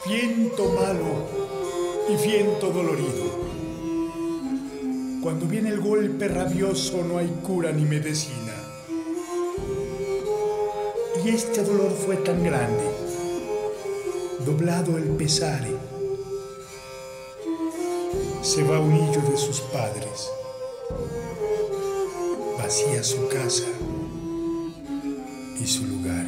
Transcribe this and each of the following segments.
Viento malo y viento dolorido. Cuando viene el golpe rabioso no hay cura ni medicina. Y este dolor fue tan grande, doblado el pesare. Se va un hijo de sus padres, vacía su casa y su lugar.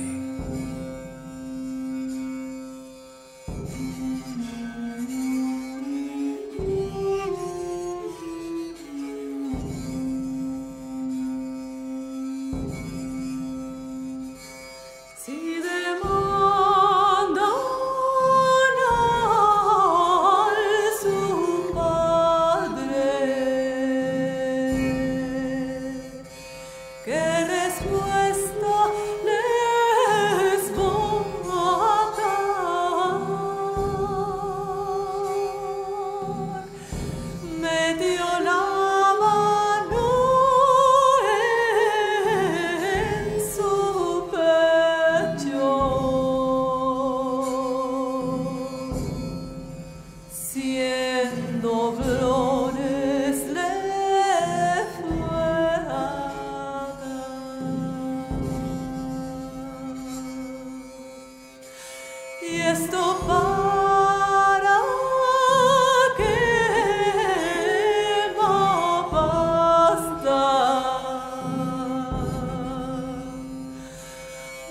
Y esto para que no basta,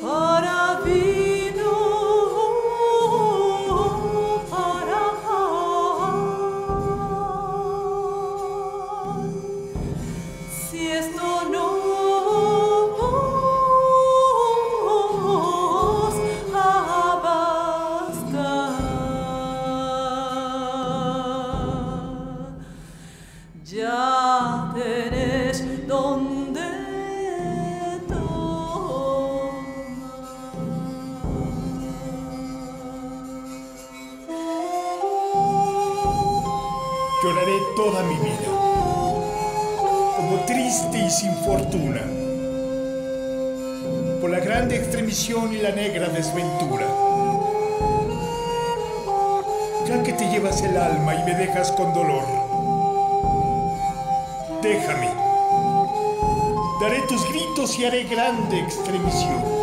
para vino, para pan. Si esto no ya tenés donde tomar. Lloraré toda mi vida, como triste y sin fortuna, por la grande extremisión y la negra desventura. Ya que te llevas el alma y me dejas con dolor, déjame, daré tus gritos y haré grande extremisión.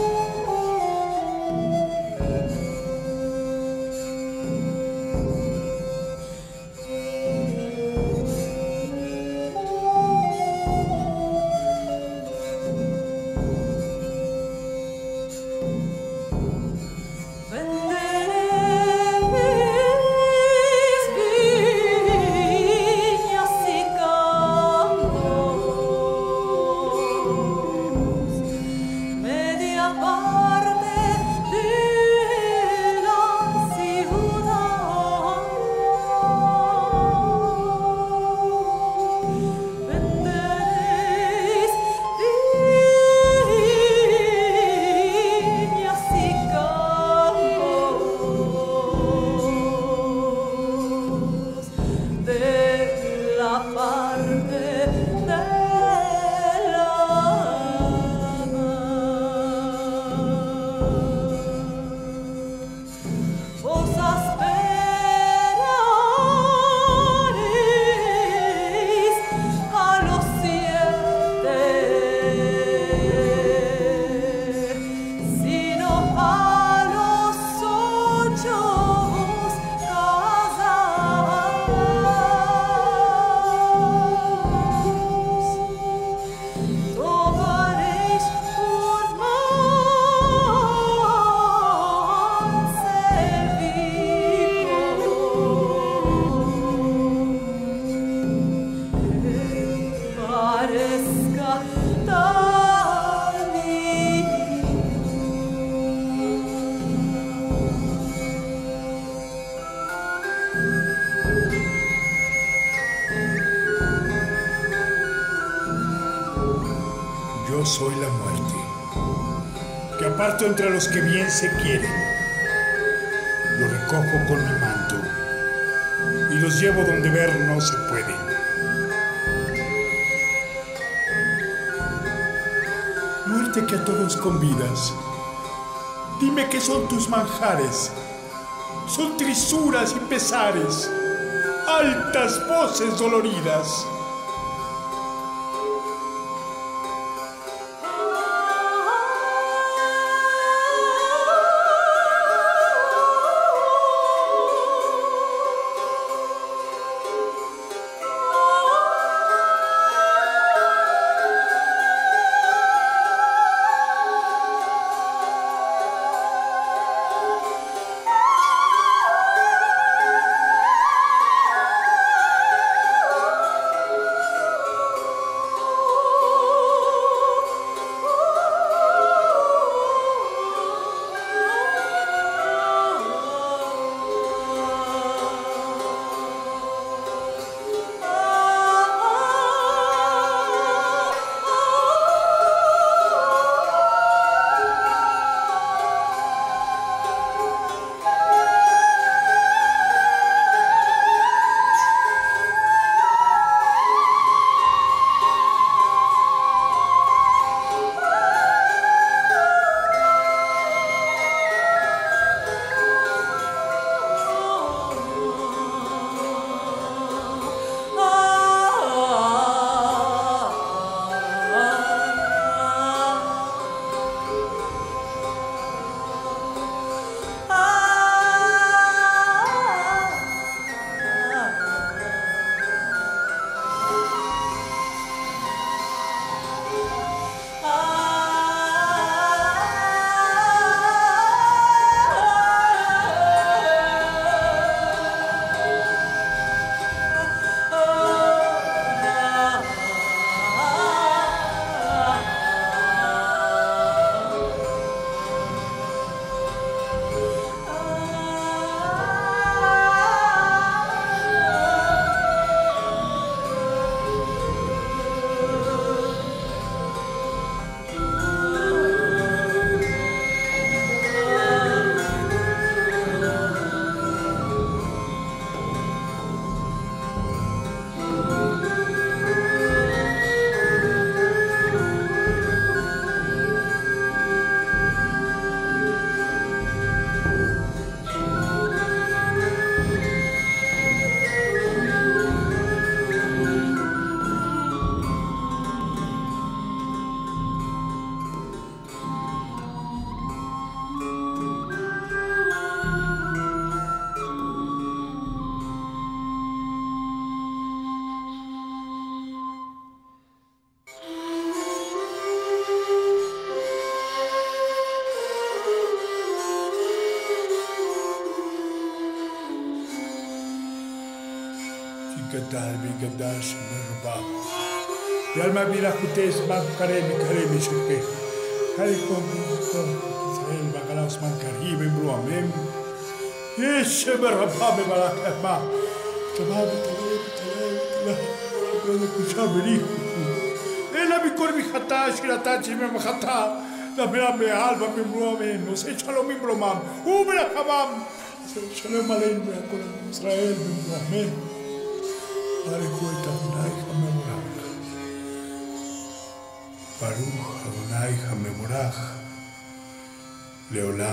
Yo soy la muerte, que aparto entre los que bien se quieren. Lo recojo con mi manto y los llevo donde ver no se puede. Muerte que a todos convidas, dime qué son tus manjares. son trisuras y pesares, altas voces doloridas. Gadash merba. Yalma bila kutes bang karemi suke. Kali kom Israel bagalas man karibe bruamem. Yes merba be balakma. Tabab tala kushabri. Ela bi korbi khata shirata chime khata. La mera me alba me bruamem. No se chalo me bromam. Ubra khabam. Shalom aleinu yakol Israel be bruamem. Baruch Adonai Hamemorach Leolam.